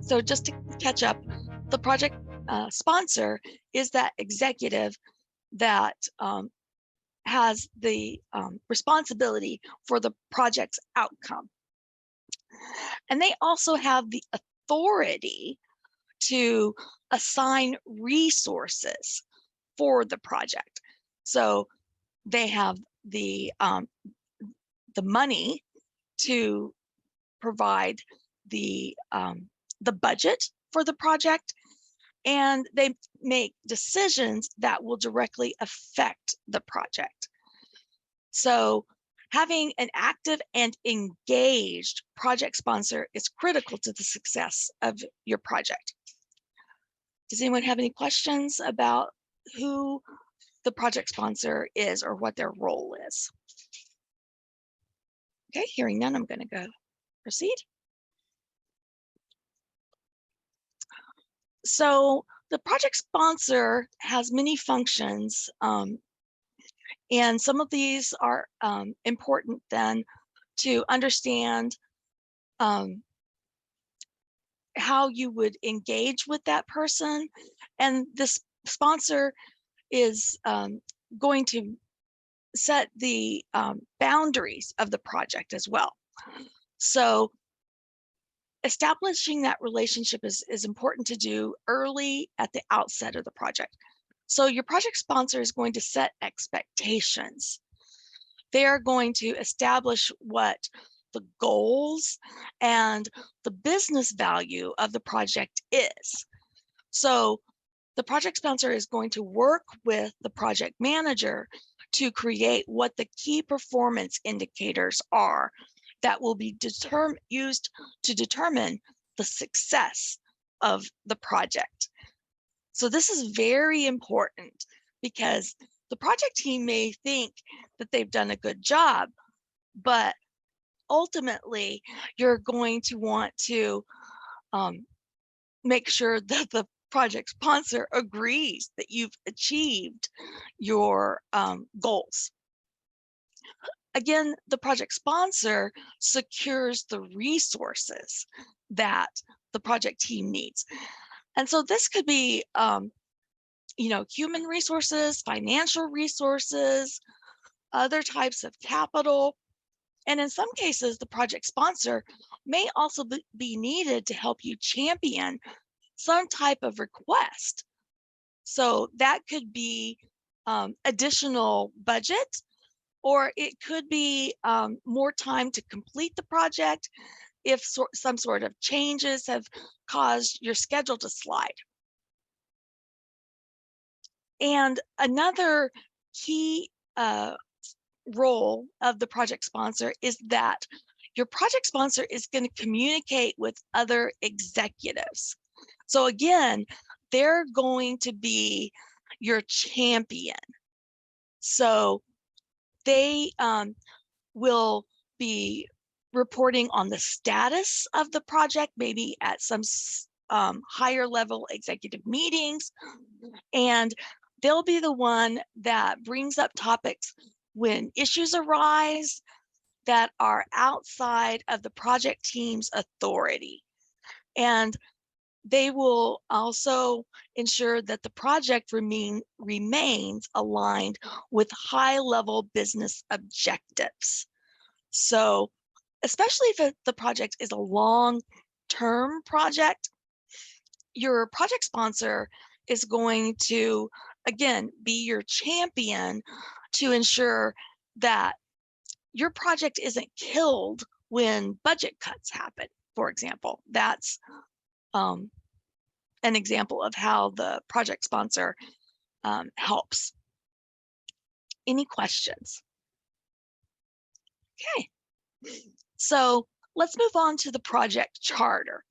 So just to catch up, the project sponsor is that executive that has the responsibility for the project's outcome. And they also have the authority to assign resources for the project. So they have the money to provide the budget for the project, and they make decisions that will directly affect the project. So having an active and engaged project sponsor is critical to the success of your project. Does anyone have any questions about who the project sponsor is or what their role is? Okay, hearing none, I'm going to go proceed. So the project sponsor has many functions, and some of these are important then to understand how you would engage with that person. And this sponsor is going to set the boundaries of the project as well. So establishing that relationship is important to do early at the outset of the project. So your project sponsor is going to set expectations. They are going to establish what the goals and the business value of the project is. So the project sponsor is going to work with the project manager to create what the key performance indicators are that will be used to determine the success of the project. So this is very important because the project team may think that they've done a good job, but ultimately you're going to want to make sure that the project sponsor agrees that you've achieved your goals. Again, the project sponsor secures the resources that the project team needs. And so this could be, human resources, financial resources, other types of capital. And in some cases, the project sponsor may also be needed to help you champion some type of request. So that could be additional budget, or it could be more time to complete the project if some sort of changes have caused your schedule to slide. And another key role of the project sponsor is that your project sponsor is going to communicate with other executives. So again, they're going to be your champion. So they will be reporting on the status of the project, maybe at some higher level executive meetings, and they'll be the one that brings up topics when issues arise that are outside of the project team's authority. And they will also ensure that the project remains aligned with high-level business objectives. So, especially if the project is a long-term project, your project sponsor is going to, again, be your champion to ensure that your project isn't killed when budget cuts happen, for example. That's an example of how the project sponsor helps. Any questions? Okay, so let's move on to the project charter.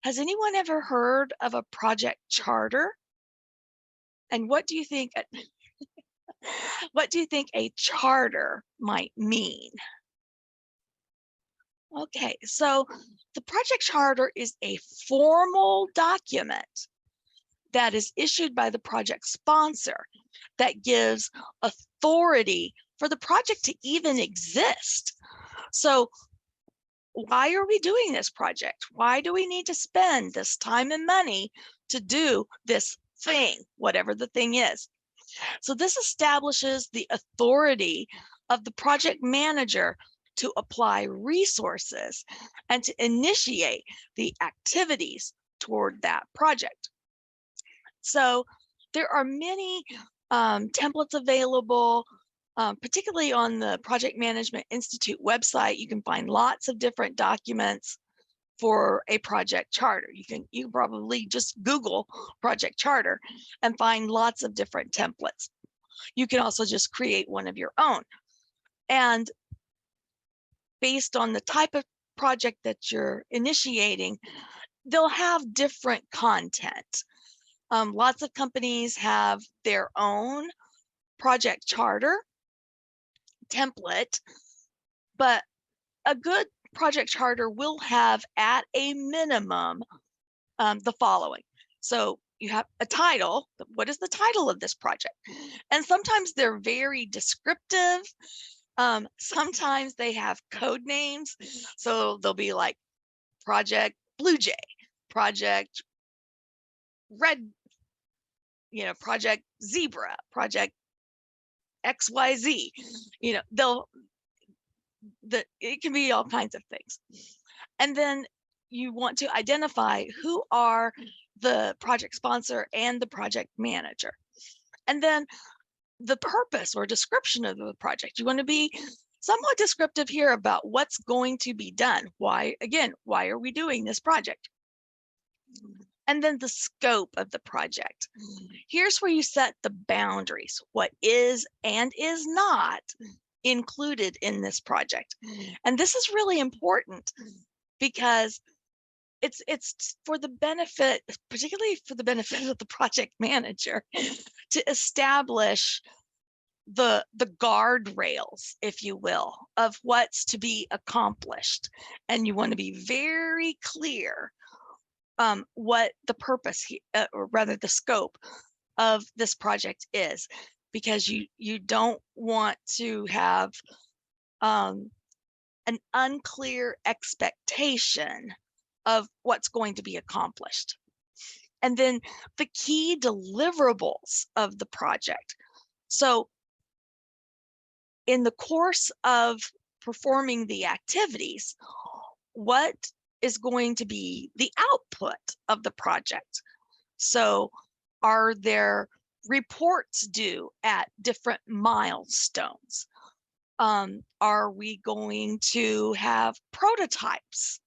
Has anyone ever heard of a project charter? And what do you think? What do you think a charter might mean? Okay, so the project charter is a formal document that is issued by the project sponsor that gives authority for the project to even exist. So why are we doing this project? Why do we need to spend this time and money to do this thing, whatever the thing is? So this establishes the authority of the project manager to apply resources and to initiate the activities toward that project. So there are many templates available, particularly on the Project Management Institute website. You can find lots of different documents for a project charter. You can probably just Google project charter and find lots of different templates. You can also just create one of your own. And based on the type of project that you're initiating, they'll have different content. Lots of companies have their own project charter template, but a good project charter will have at a minimum the following. So you have a title. What is the title of this project? And sometimes they're very descriptive. Sometimes they have code names. So they'll be like Project Blue Jay, Project Red, Project Zebra, Project XYZ. It can be all kinds of things. And then you want to identify who are the project sponsor and the project manager. And then the purpose or description of the project. You want to be somewhat descriptive here about what's going to be done. Why are we doing this project? And then the scope of the project. Here's where you set the boundaries, what is and is not included in this project. And this is really important because it's for the benefit, particularly for the benefit of the project manager, to establish the guardrails, if you will, of what's to be accomplished. And you want to be very clear what the purpose, or rather the scope of this project is, because you don't want to have an unclear expectation of what's going to be accomplished. And then the key deliverables of the project. So in the course of performing the activities, what is going to be the output of the project? So are there reports due at different milestones? Are we going to have prototypes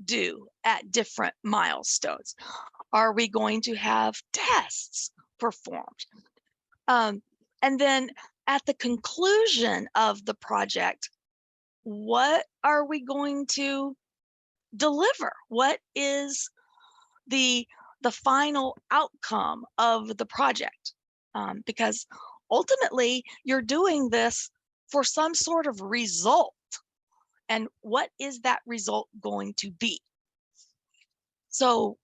due at different milestones? Are we going to have tests performed? And then at the conclusion of the project, what are we going to deliver? What is the final outcome of the project? Because ultimately you're doing this for some sort of result. And what is that result going to be? So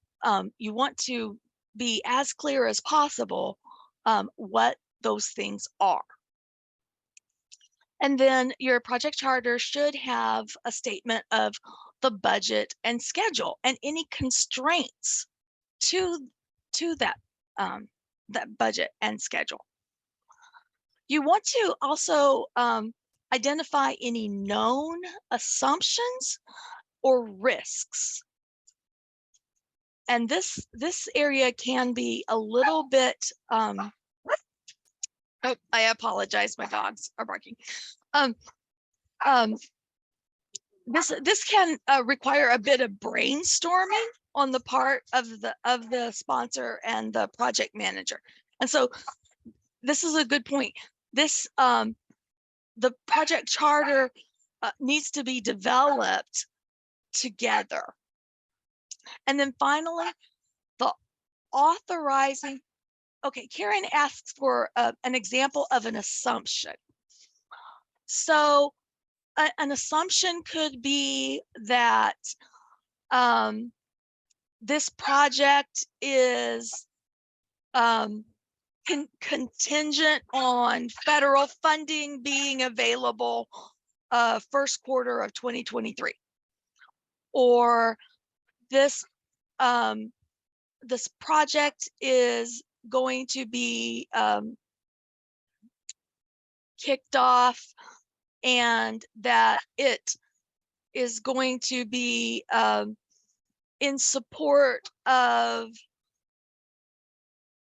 you want to be as clear as possible what those things are. And then your project charter should have a statement of the budget and schedule and any constraints to that budget and schedule. You want to also identify any known assumptions or risks. And this area can be a little bit, oh, I apologize, my dogs are barking. This can require a bit of brainstorming on the part of the sponsor and the project manager. And so this is a good point. This the project charter needs to be developed together. And then finally, the authorizing. Okay, Karen asks for an example of an assumption. So an assumption could be that this project is contingent on federal funding being available first quarter of 2023. or this this project is going to be kicked off, and that it is going to be in support of,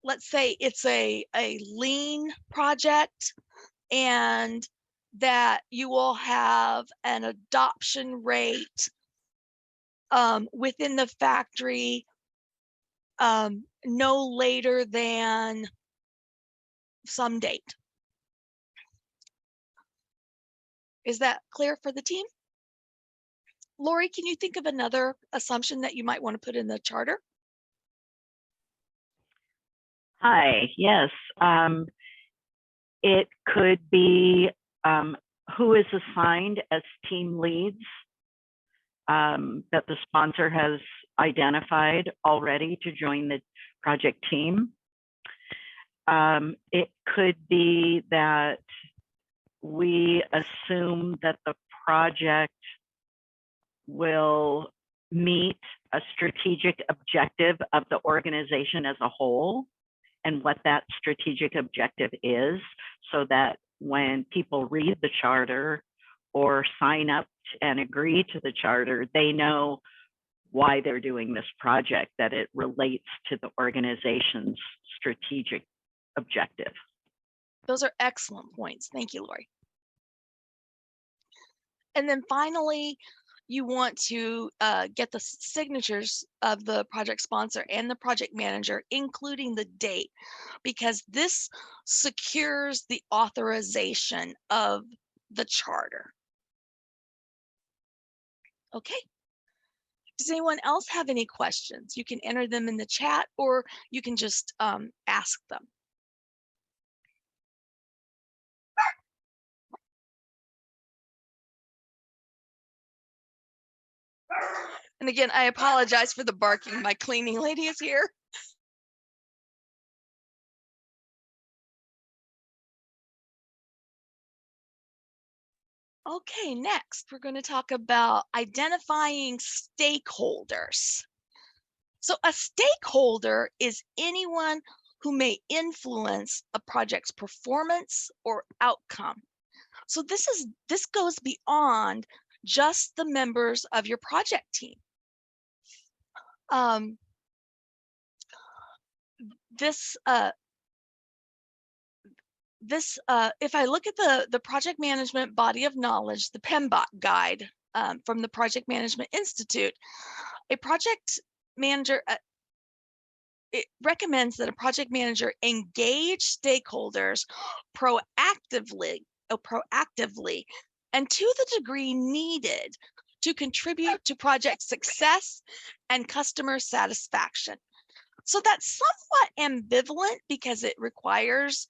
let's say it's a lean project, and that you will have an adoption rate within the factory no later than some date. Is that clear for the team? Lori, can you think of another assumption that you might want to put in the charter? Hi, yes. It could be who is assigned as team leads that the sponsor has identified already to join the project team. It could be that we assume that the project will meet a strategic objective of the organization as a whole, and what that strategic objective is, so that when people read the charter or sign up and agree to the charter, they know why they're doing this project, that it relates to the organization's strategic objective. Those are excellent points. Thank you, Lori. And then finally, you want to get the signatures of the project sponsor and the project manager, including the date, because this secures the authorization of the charter. Okay. Does anyone else have any questions? You can enter them in the chat, or you can just ask them. And again, I apologize for the barking. My cleaning lady is here. Okay, next we're going to talk about identifying stakeholders. So a stakeholder is anyone who may influence a project's performance or outcome. So this goes beyond just the members of your project team. If I look at the project management body of knowledge, the PMBOK guide from the Project Management Institute, a project manager, it recommends that a project manager engage stakeholders proactively and to the degree needed to contribute to project success and customer satisfaction. So that's somewhat ambivalent because it requires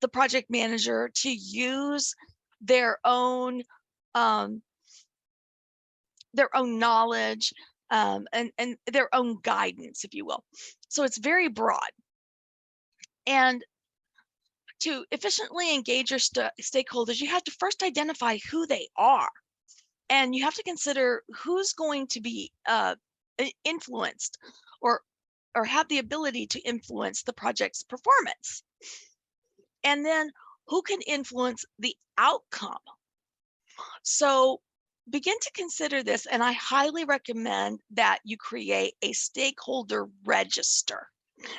the project manager to use their own knowledge and their own guidance, if you will. So it's very broad. And to efficiently engage your stakeholders, you have to first identify who they are. And you have to consider who's going to be influenced or have the ability to influence the project's performance. And then who can influence the outcome. So begin to consider this, and I highly recommend that you create a stakeholder register.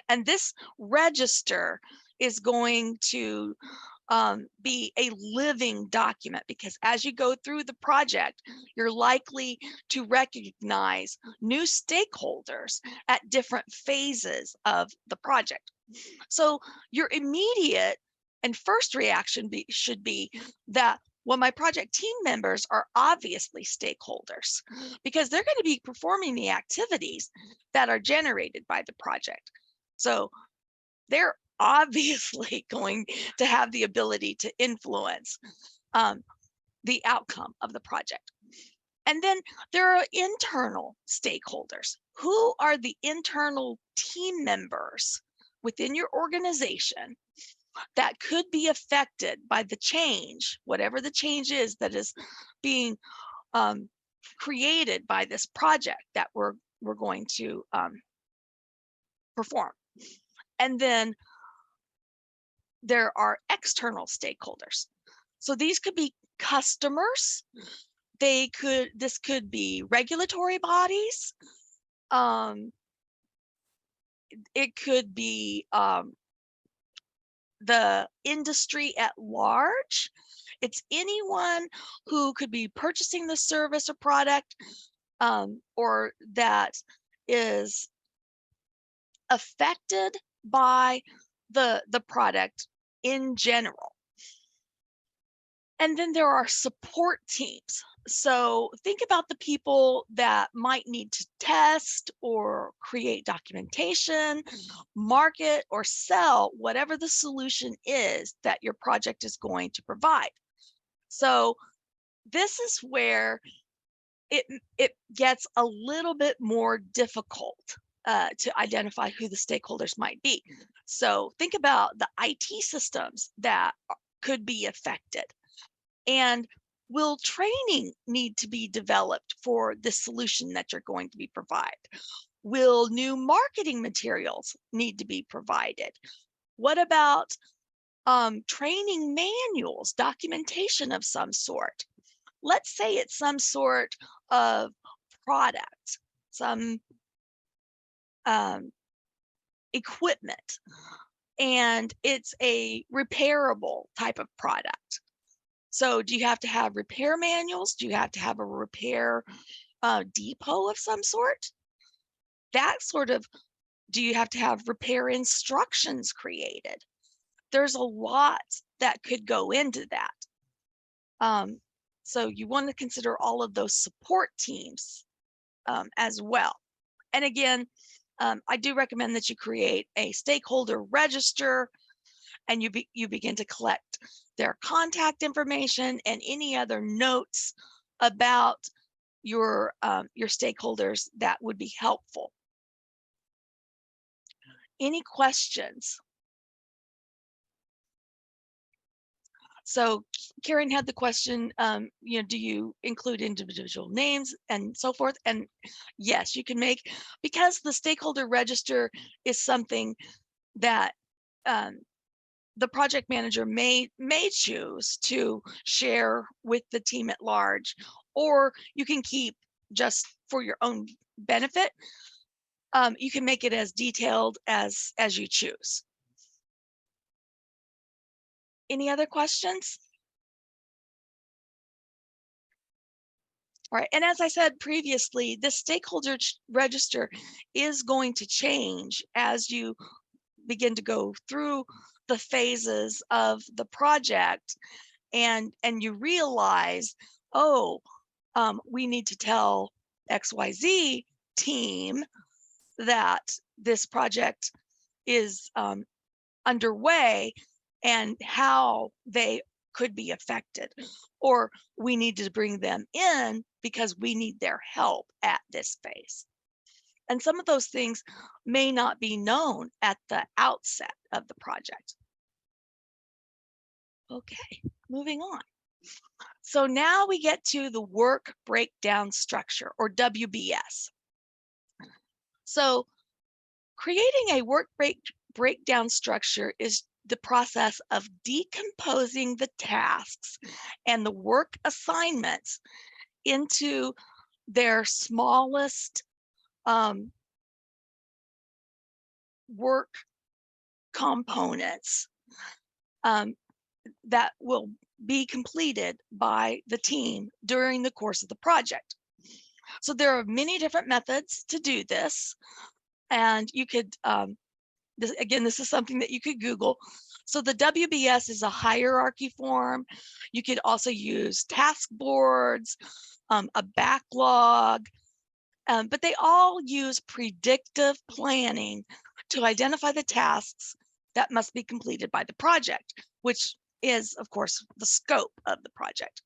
And this register is going to be a living document, because as you go through the project, you're likely to recognize new stakeholders at different phases of the project. So your immediate and first reaction should be that, well, my project team members are obviously stakeholders because they're going to be performing the activities that are generated by the project. So they're obviously going to have the ability to influence the outcome of the project. And then there are internal stakeholders. Who are the internal team members within your organization that could be affected by the change, whatever the change is that is being created by this project that we're going to perform. And then there are external stakeholders. So these could be customers. This could be regulatory bodies. It could be the industry at large. It's anyone who could be purchasing the service or product, or that is affected by the product in general. And then there are support teams. So think about the people that might need to test or create documentation, market or sell whatever the solution is that your project is going to provide. So this is where it gets a little bit more difficult to identify who the stakeholders might be. So think about the IT systems that could be affected. And will training need to be developed for the solution that you're going to be provided? Will new marketing materials need to be provided? What about training manuals, documentation of some sort? Let's say it's some sort of product, some equipment, and it's a repairable type of product. So do you have to have repair manuals? Do you have to have a repair depot of some sort? That sort of, do you have to have repair instructions created? There's a lot that could go into that. So you want to consider all of those support teams as well. And again, I do recommend that you create a stakeholder register, and you begin to collect their contact information and any other notes about your stakeholders that would be helpful. Any questions? So Karen had the question, do you include individual names and so forth? And yes, you can make, because the stakeholder register is something that the project manager may choose to share with the team at large, or you can keep just for your own benefit. You can make it as detailed as you choose. Any other questions? All right, and as I said previously, the stakeholder register is going to change as you begin to go through the phases of the project, and you realize, oh, we need to tell XYZ team that this project is underway and how they could be affected, or we need to bring them in because we need their help at this phase. And some of those things may not be known at the outset of the project. Okay, moving on. So now we get to the work breakdown structure, or WBS. So creating a work breakdown structure is the process of decomposing the tasks and the work assignments into their smallest work components that will be completed by the team during the course of the project. So there are many different methods to do this, and you could, this is something that you could Google. So the WBS is a hierarchy form. You could also use task boards, a backlog, but they all use predictive planning to identify the tasks that must be completed by the project, which is, of course, the scope of the project,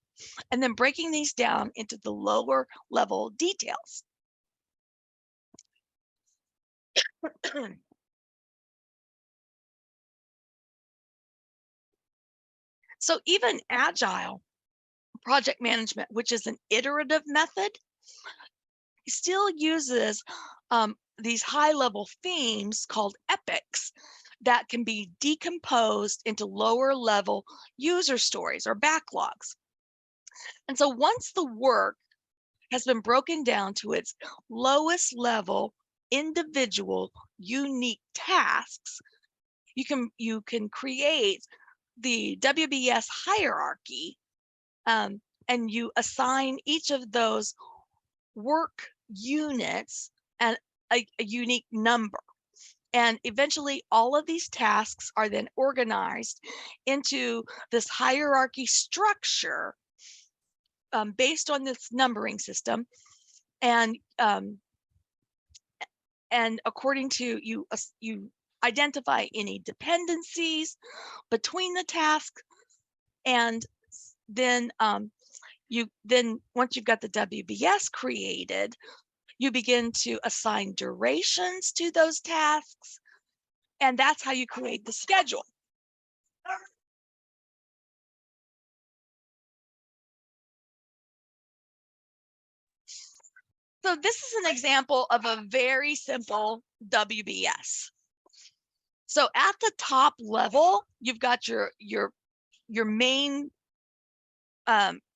and then breaking these down into the lower level details. So even agile project management, which is an iterative method, He still uses these high-level themes called epics that can be decomposed into lower-level user stories or backlogs. And so once the work has been broken down to its lowest level, individual, unique tasks, you can create the WBS hierarchy, and you assign each of those work units and a unique number. And eventually all of these tasks are then organized into this hierarchy structure based on this numbering system. And according to you identify any dependencies between the tasks, and then once you've got the WBS created, you begin to assign durations to those tasks, and that's how you create the schedule. So this is an example of a very simple WBS. So at the top level, you've got your main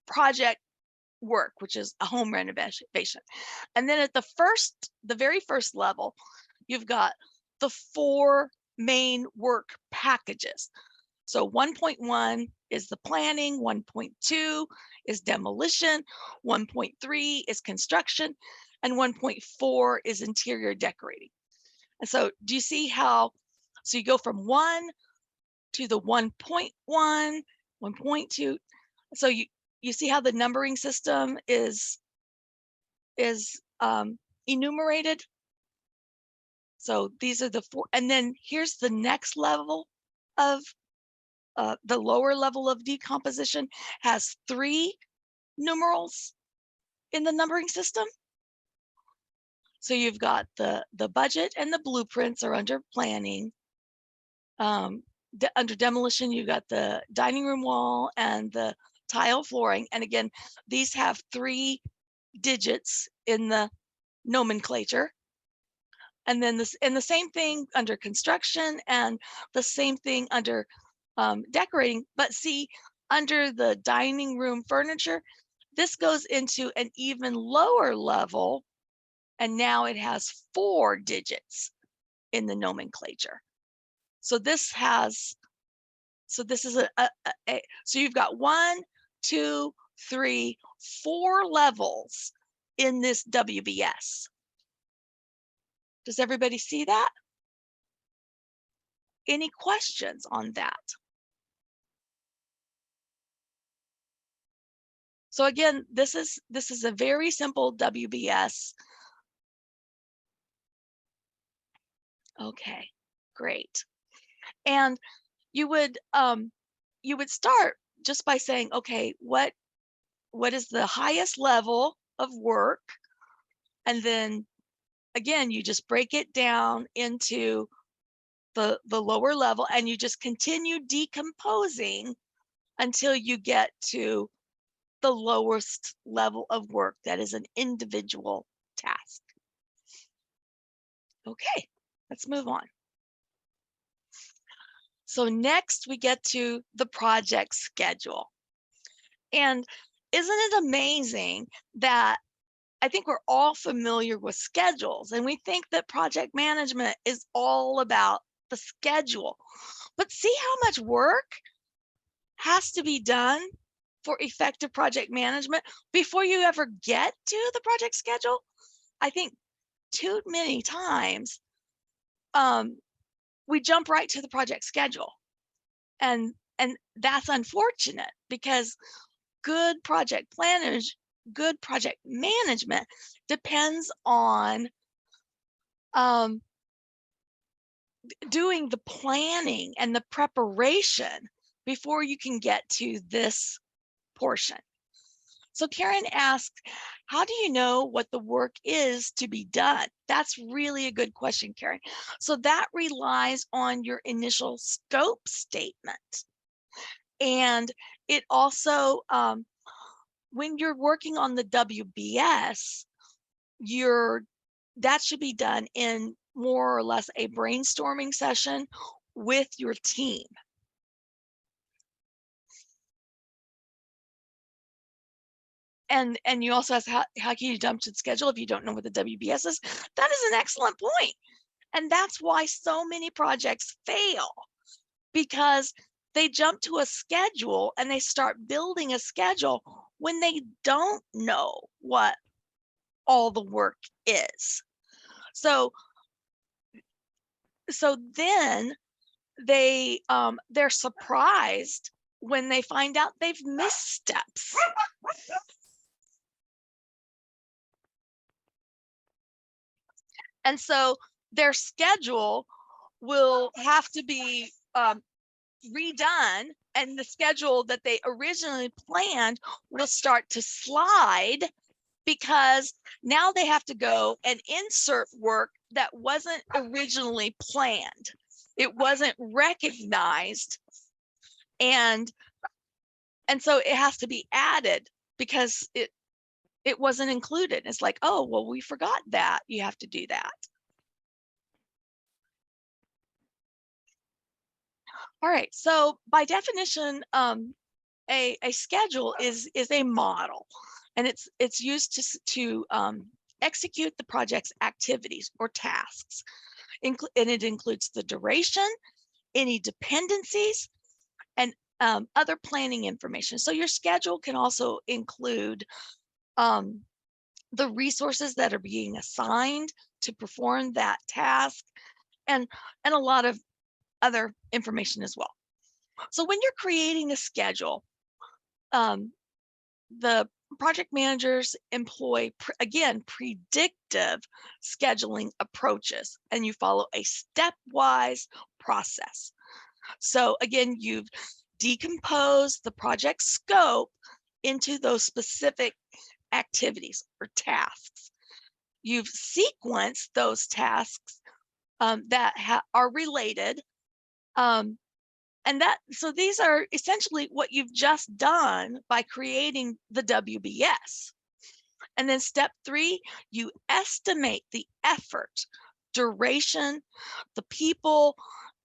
project work, which is a home renovation. And then at the very first level, you've got the 4 main work packages. So 1.1 is the planning, 1.2 is demolition, 1.3 is construction, and 1.4 is interior decorating. And so do you see how, so you go from 1 to the 1.1, 1.2. So you see how the numbering system is enumerated. So these are the 4, and then here's the next level of the lower level of decomposition has 3 numerals in the numbering system. So you've got the budget and the blueprints are under planning. Under demolition, you've got the dining room wall and the tile flooring. And again, these have 3 digits in the nomenclature. And then the same thing under construction and the same thing under decorating. But see, under the dining room furniture, this goes into an even lower level, and now it has 4 digits in the nomenclature. So this is so you've got 1, 2, 3, 4 levels in this WBS. Does everybody see that? Any questions on that? So again, this is a very simple WBS. Okay, great. And you would start just by saying, okay, what is the highest level of work? And then again, you just break it down into the lower level, and you just continue decomposing until you get to the lowest level of work that is an individual task. Okay, let's move on. So next we get to the project schedule. And isn't it amazing that I think we're all familiar with schedules, and we think that project management is all about the schedule. But see how much work has to be done for effective project management before you ever get to the project schedule? I think too many times we jump right to the project schedule, and that's unfortunate, because good project management depends on doing the planning and the preparation before you can get to this portion. So Karen asked, how do you know what the work is to be done? That's really a good question, Karen. So that relies on your initial scope statement. And it also when you're working on the WBS, that should be done in more or less a brainstorming session with your team. And you also ask, how can you jump to the schedule if you don't know what the WBS is? That is an excellent point. And that's why so many projects fail, because they jump to a schedule and they start building a schedule when they don't know what all the work is. So then they're surprised when they find out they've missed steps. And so their schedule will have to be redone, and the schedule that they originally planned will start to slide, because now they have to go and insert work that wasn't originally planned. It wasn't recognized, and so it has to be added because it wasn't included. It's like, oh, well, we forgot that. You have to do that. All right, so by definition, a schedule is a model, and it's used to execute the project's activities or tasks, and it includes the duration, any dependencies, and other planning information. So your schedule can also include the resources that are being assigned to perform that task, and a lot of other information as well. So when you're creating a schedule, the project managers employ, again, predictive scheduling approaches, and you follow a stepwise process. So again, you've decomposed the project scope into those specific activities or tasks. You've sequenced those tasks that are related, and so these are essentially what you've just done by creating the WBS. And then step 3, you estimate the effort, duration, the people,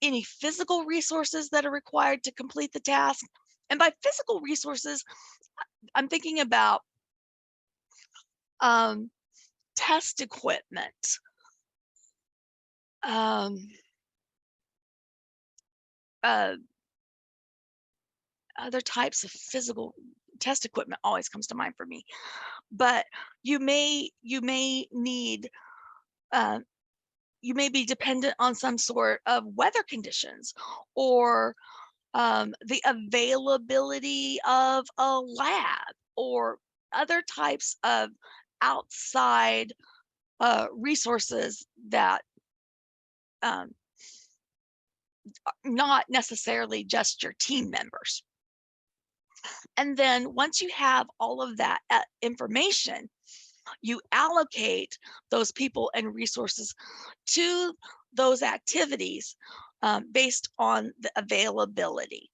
any physical resources that are required to complete the task. And by physical resources, I'm thinking about test equipment, other types of physical test equipment always comes to mind for me. But you may need, you may be dependent on some sort of weather conditions, or the availability of a lab, or other types of outside resources that not necessarily just your team members. And then once you have all of that information, you allocate those people and resources to those activities based on the availability.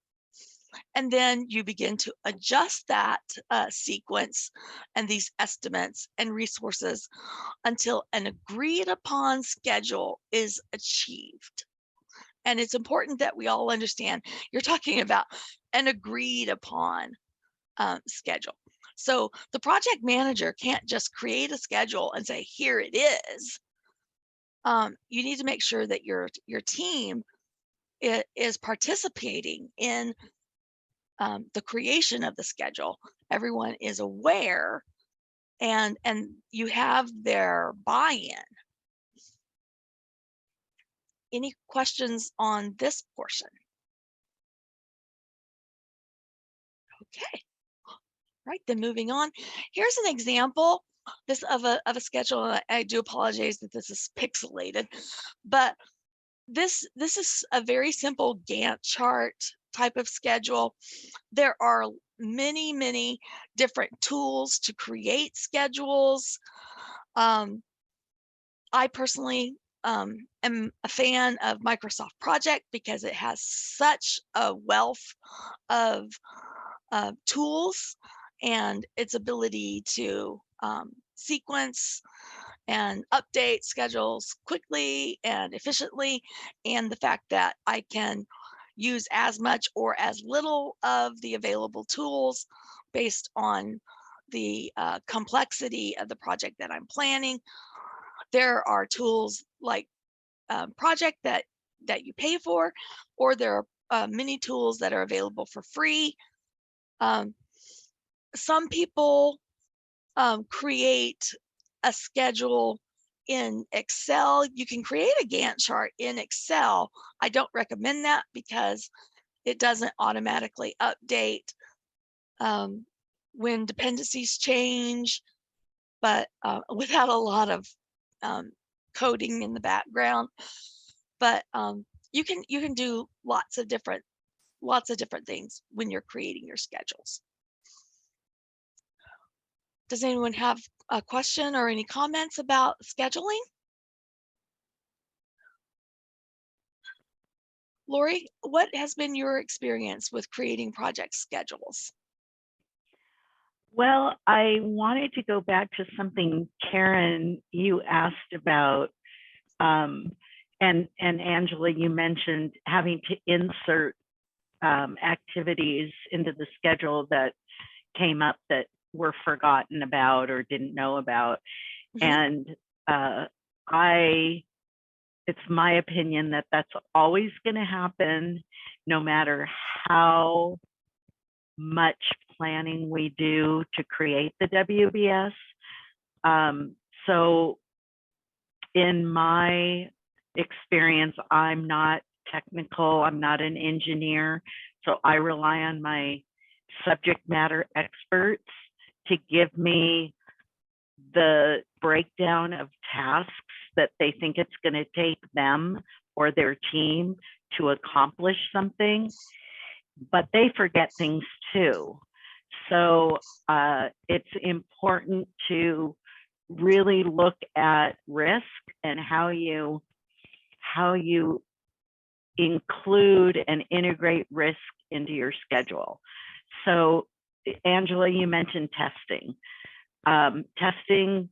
And then you begin to adjust that sequence and these estimates and resources until an agreed upon schedule is achieved. And it's important that we all understand you're talking about an agreed upon schedule. So the project manager can't just create a schedule and say, here it is. You need to make sure that your team is participating in the creation of the schedule. Everyone is aware, and you have their buy-in. Any questions on this portion? Okay. Right, then moving on. Here's an example of a schedule. I do apologize that this is pixelated, but this is a very simple Gantt chart type of schedule. There are many different tools to create schedules. I personally am a fan of Microsoft Project because it has such a wealth of tools and its ability to sequence and update schedules quickly and efficiently, and the fact that I can use as much or as little of the available tools based on the complexity of the project that I'm planning. There are tools like Project that you pay for, or there are many tools that are available for free. Um, some people create a schedule in Excel. You can create a Gantt chart in Excel. I don't recommend that because it doesn't automatically update when dependencies change, but without a lot of coding in the background. But you can do lots of different things when you're creating your schedules. Does anyone have a question or any comments about scheduling? Lori, what has been your experience with creating project schedules? Well, I wanted to go back to something, Karen, you asked about, and Angela, you mentioned having to insert activities into the schedule that came up that were forgotten about or didn't know about. Mm-hmm. And it's my opinion that that's always going to happen, no matter how much planning we do to create the WBS. So in my experience, I'm not technical, I'm not an engineer, so I rely on my subject matter experts to give me the breakdown of tasks that they think it's going to take them or their team to accomplish something, but they forget things too. So it's important to really look at risk and how you include and integrate risk into your schedule. So Angela, you mentioned testing. Testing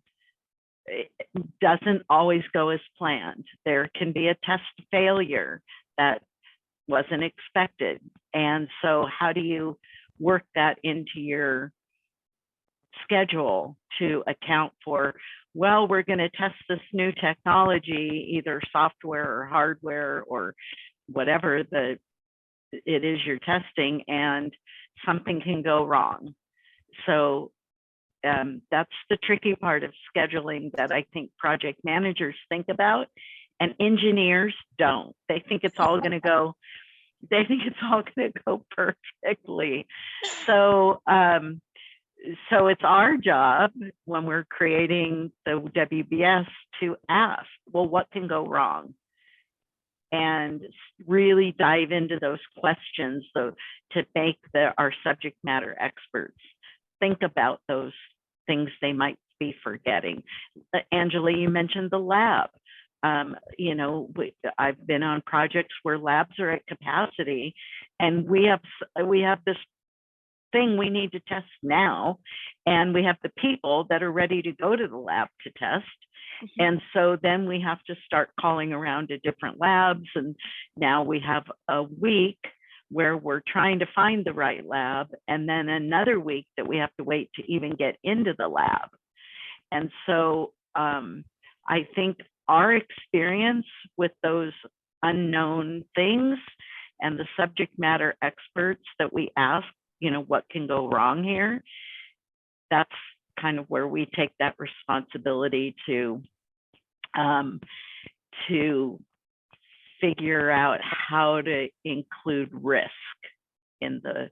doesn't always go as planned. There can be a test failure that wasn't expected. And so how do you work that into your schedule to account for, well, we're going to test this new technology, either software or hardware or whatever it is you're testing, and something can go wrong. So that's the tricky part of scheduling that I think project managers think about, and engineers don't. They think it's all going to go. They think it's all going to go perfectly. So so it's our job when we're creating the WBS to ask, well, what can go wrong? And really dive into those questions so to make our subject matter experts think about those things they might be forgetting. Angela, you mentioned the lab. You know, I've been on projects where labs are at capacity, and we have this thing we need to test now, and we have the people that are ready to go to the lab to test. Mm-hmm. And so then we have to start calling around to different labs, and now we have a week where we're trying to find the right lab, and then another week that we have to wait to even get into the lab. And so I think our experience with those unknown things and the subject matter experts that we ask, you know, what can go wrong here, that's kind of where we take that responsibility to figure out how to include risk in the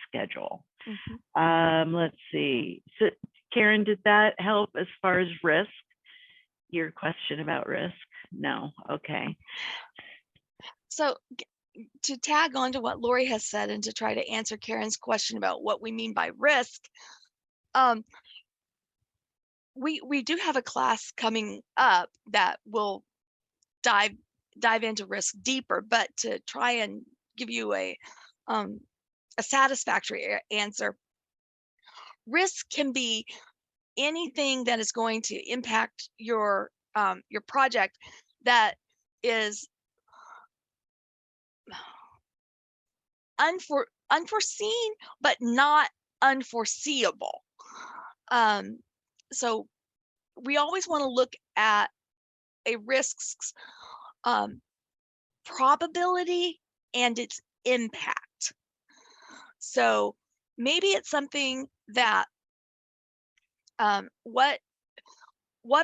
schedule. Mm-hmm. Let's see. So Karen, did that help as far as risk? Your question about risk? No. Okay. So to tag on to what Lori has said and to try to answer Karen's question about what we mean by risk, we do have a class coming up that will dive into risk deeper, but to try and give you a satisfactory answer, risk can be anything that is going to impact your project that is unforeseen, but not unforeseeable. So we always want to look at a risk's probability and its impact. So maybe it's something that what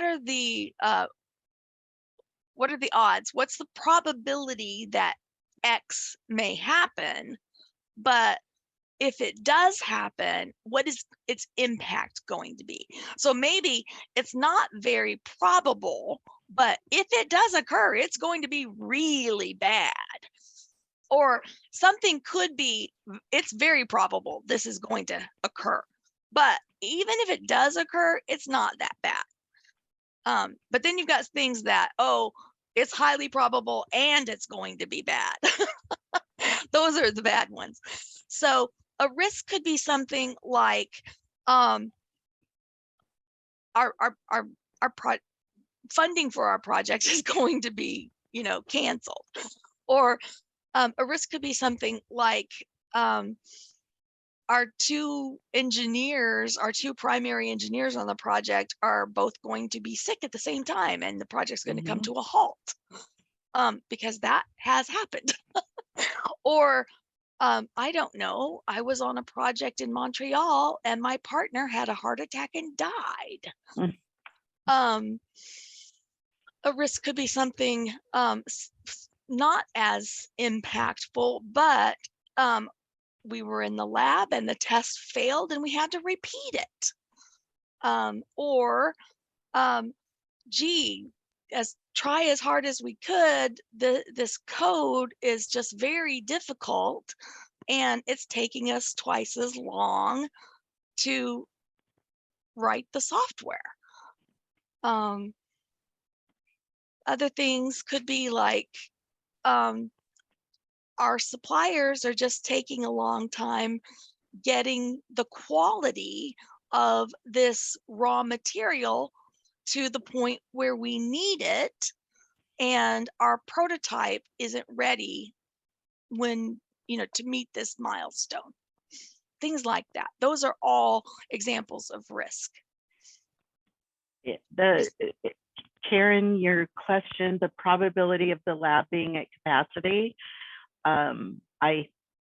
are the odds? What's the probability that X may happen? But if it does happen, what is its impact going to be? So maybe it's not very probable, but if it does occur, it's going to be really bad. Or something could be, it's very probable this is going to occur. But even if it does occur, it's not that bad. But then you've got things that, oh, it's highly probable and it's going to be bad. Those are the bad ones. So a risk could be something like our funding for our project is going to be, canceled. Or a risk could be something like our two primary engineers on the project are both going to be sick at the same time, and the project's going to come to a halt, because that has happened. Or I don't know, I was on a project in Montreal and my partner had a heart attack and died. A risk could be something not as impactful, but we were in the lab and the test failed and we had to repeat it. Or gee, try as hard as we could, this code is just very difficult and it's taking us twice as long to write the software. Other things could be like our suppliers are just taking a long time getting the quality of this raw material to the point where we need it, and our prototype isn't ready when, to meet this milestone. Things like that. Those are all examples of risk. Karen, your question, the probability of the lab being at capacity, I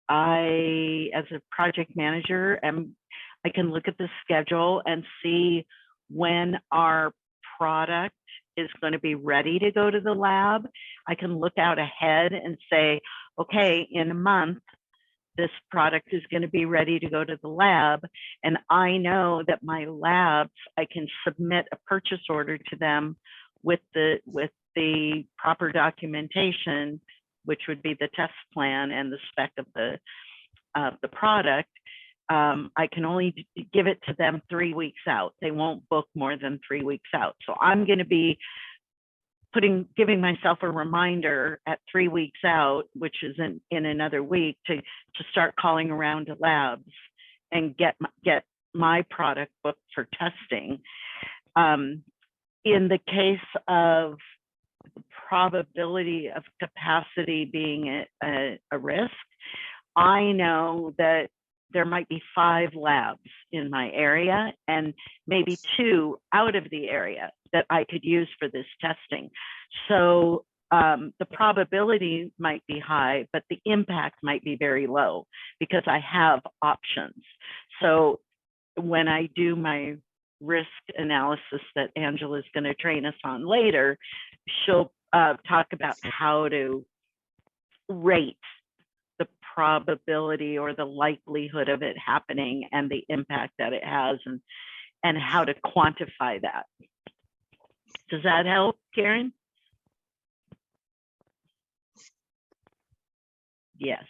as a project manager, I can look at the schedule and see when our product is going to be ready to go to the lab. I can look out ahead and say, okay, in a month, this product is going to be ready to go to the lab. And I know that my labs, I can submit a purchase order to them with the proper documentation, which would be the test plan and the spec of the product. I can only give it to them 3 weeks out. They won't book more than 3 weeks out. So I'm going to be giving myself a reminder at 3 weeks out, which is in another week, to start calling around to labs and get my product booked for testing. In the case of the probability of capacity being a risk, I know that there might be 5 labs in my area and maybe 2 out of the area that I could use for this testing. So the probability might be high, but the impact might be very low because I have options. So when I do my risk analysis that Angela is going to train us on later, she'll talk about how to rate the probability or the likelihood of it happening and the impact that it has, and how to quantify that. Does that help, Karen? Yes.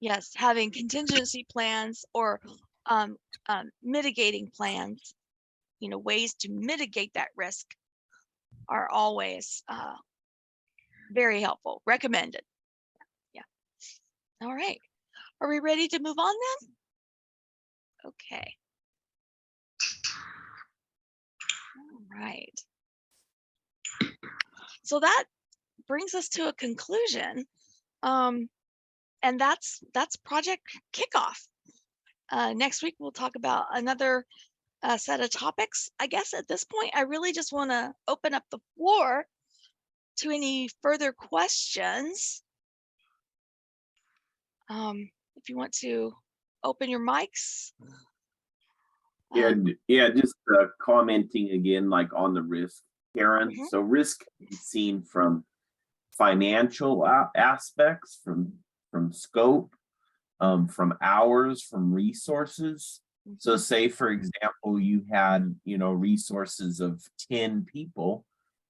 Yes, having contingency plans or mitigating plans, ways to mitigate that risk are always very helpful, recommended. Yeah. All right. Are we ready to move on then? Okay. All right. So that brings us to a conclusion. And that's project kickoff. Next week, we'll talk about another set of topics. I guess at this point, I really just want to open up the floor to any further questions. If you want to open your mics. Yeah, just commenting again, like on the risk, Karen. Mhm. So risk can be seen from financial aspects, from scope, from hours, from resources. So say, for example, you had, resources of 10 people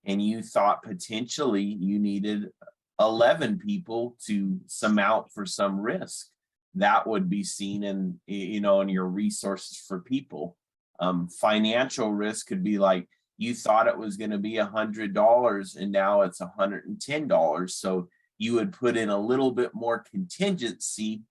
and you thought potentially you needed 11 people to sum out for some risk. That would be seen in, in your resources for people. Financial risk could be like, you thought it was going to be $100 and now it's $110. So you would put in a little bit more contingency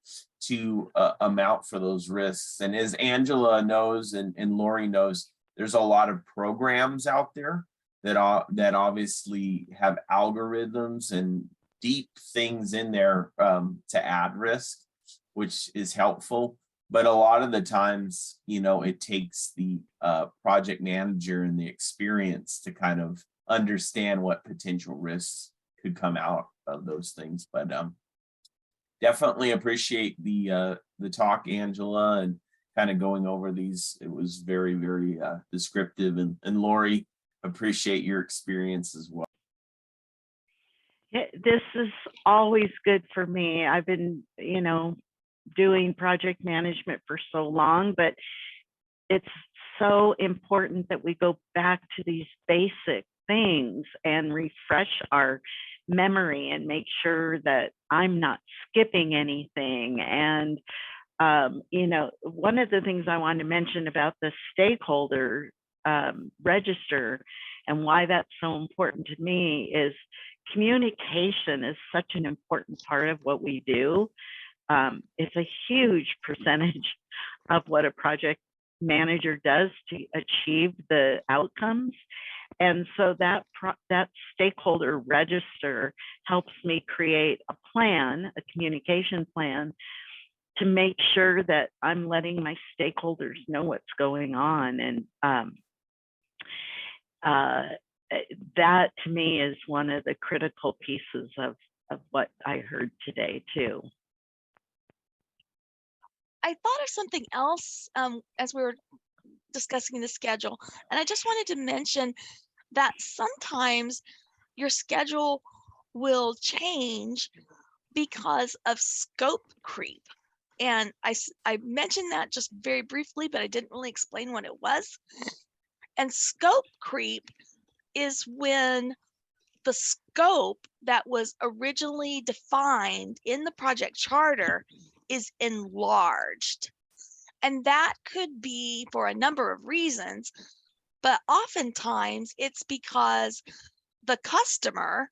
to amount for those risks. And as Angela knows and Lori knows, there's a lot of programs out there that obviously have algorithms and deep things in there to add risk, which is helpful. But a lot of the times, it takes the project manager and the experience to kind of understand what potential risks could come out of those things. But definitely appreciate the talk, Angela, and kind of going over these. It was very, very descriptive. And Lori, appreciate your experience as well. This is always good for me. I've been, doing project management for so long, but it's so important that we go back to these basic things and refresh our memory and make sure that I'm not skipping anything. And, one of the things I wanted to mention about the stakeholder register and why that's so important to me is communication is such an important part of what we do. It's a huge percentage of what a project manager does to achieve the outcomes. And so that stakeholder register helps me create a plan, a communication plan, to make sure that I'm letting my stakeholders know what's going on. And that to me is one of the critical pieces of what I heard today too. I thought of something else as we were discussing the schedule, and I just wanted to mention that sometimes your schedule will change because of scope creep. And I mentioned that just very briefly, but I didn't really explain what it was. And scope creep is when the scope that was originally defined in the project charter is enlarged. And that could be for a number of reasons, but oftentimes it's because the customer,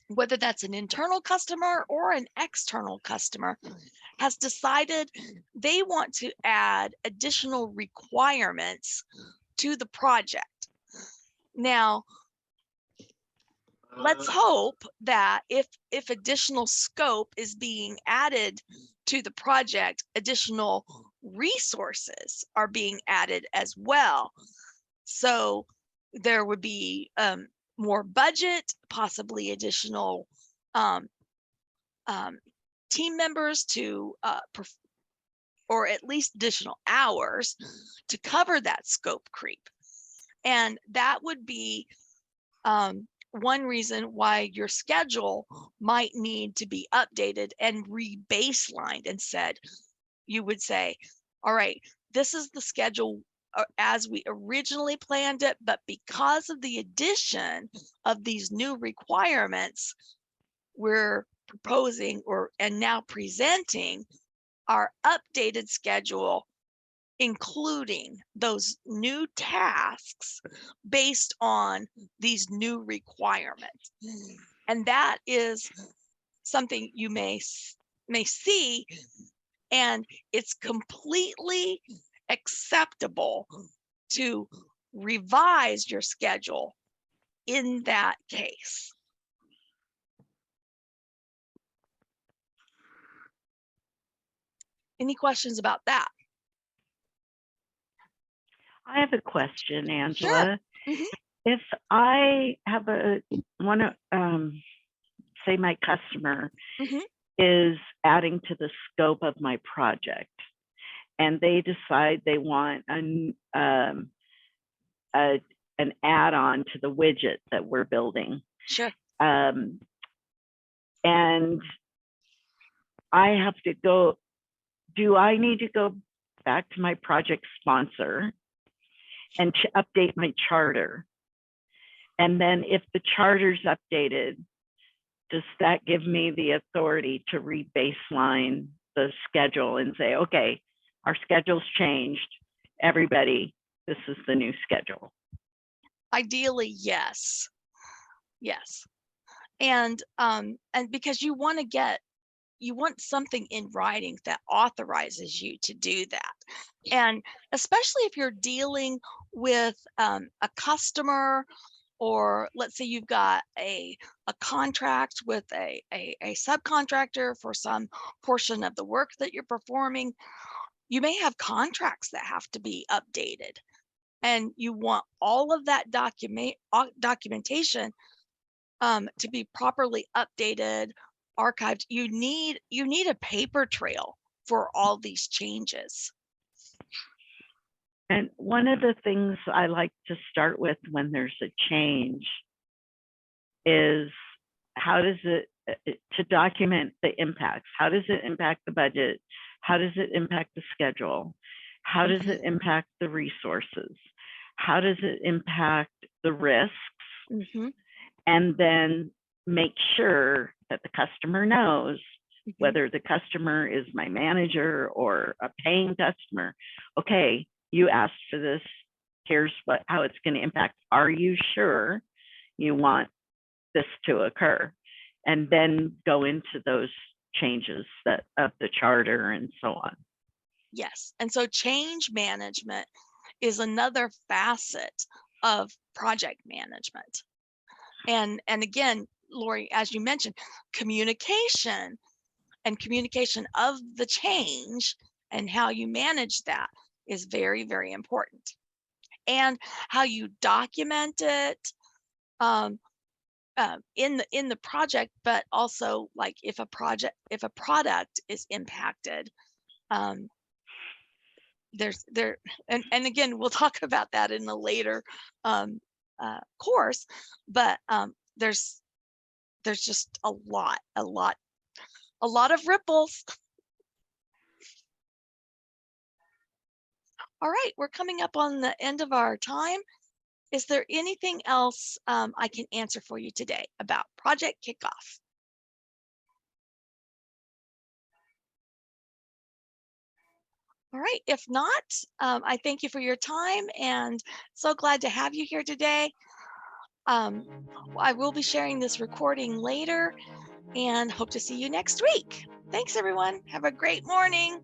whether that's an internal customer or an external customer, has decided they want to add additional requirements to the project. Now, let's hope that if additional scope is being added to the project, additional resources are being added as well. So there would be more budget, possibly additional team members to or at least additional hours to cover that scope creep. And that would be one reason why your schedule might need to be updated and re-baselined and said, you would say, all right, this is the schedule as we originally planned it, but because of the addition of these new requirements, we're proposing and now presenting our updated schedule, including those new tasks based on these new requirements. And that is something you may may see, and it's completely acceptable to revise your schedule in that case. Any questions about that? I have a question, Angela. Sure. Mm-hmm. If I have want to say my customer Mm-hmm. is adding to the scope of my project, and they decide they want an add-on to the widget that we're building. Sure. And I have to go, do I need to go back to my project sponsor and to update my charter? And then if the charter's updated, does that give me the authority to re-baseline the schedule and say, okay, our schedule's changed, everybody, this is the new schedule? Ideally, yes. Yes. And because you want something in writing that authorizes you to do that. And especially if you're dealing with a customer, or let's say you've got a contract with a subcontractor for some portion of the work that you're performing, you may have contracts that have to be updated. And you want all of that documentation to be properly updated, archived. You need a paper trail for all these changes. And one of the things I like to start with when there's a change is how does it, to document the impacts. How does it impact the budget? How does it impact the schedule? How does it impact the resources? How does it impact the risks? Mm-hmm. And then make sure that the customer knows, whether the customer is my manager or a paying customer, okay, you asked for this, here's how it's going to impact. Are you sure you want this to occur? And then go into those changes of the charter and so on. Yes. And so change management is another facet of project management. And again, Lori, as you mentioned, communication of the change and how you manage that is very, very important. And how you document it in the project, but also like if a product is impacted, and again, we'll talk about that in a later course, but there's just a lot of ripples. All right, we're coming up on the end of our time. Is there anything else I can answer for you today about Project Kickoff? All right, if not, I thank you for your time and so glad to have you here today. I will be sharing this recording later and hope to see you next week. Thanks, everyone. Have a great morning.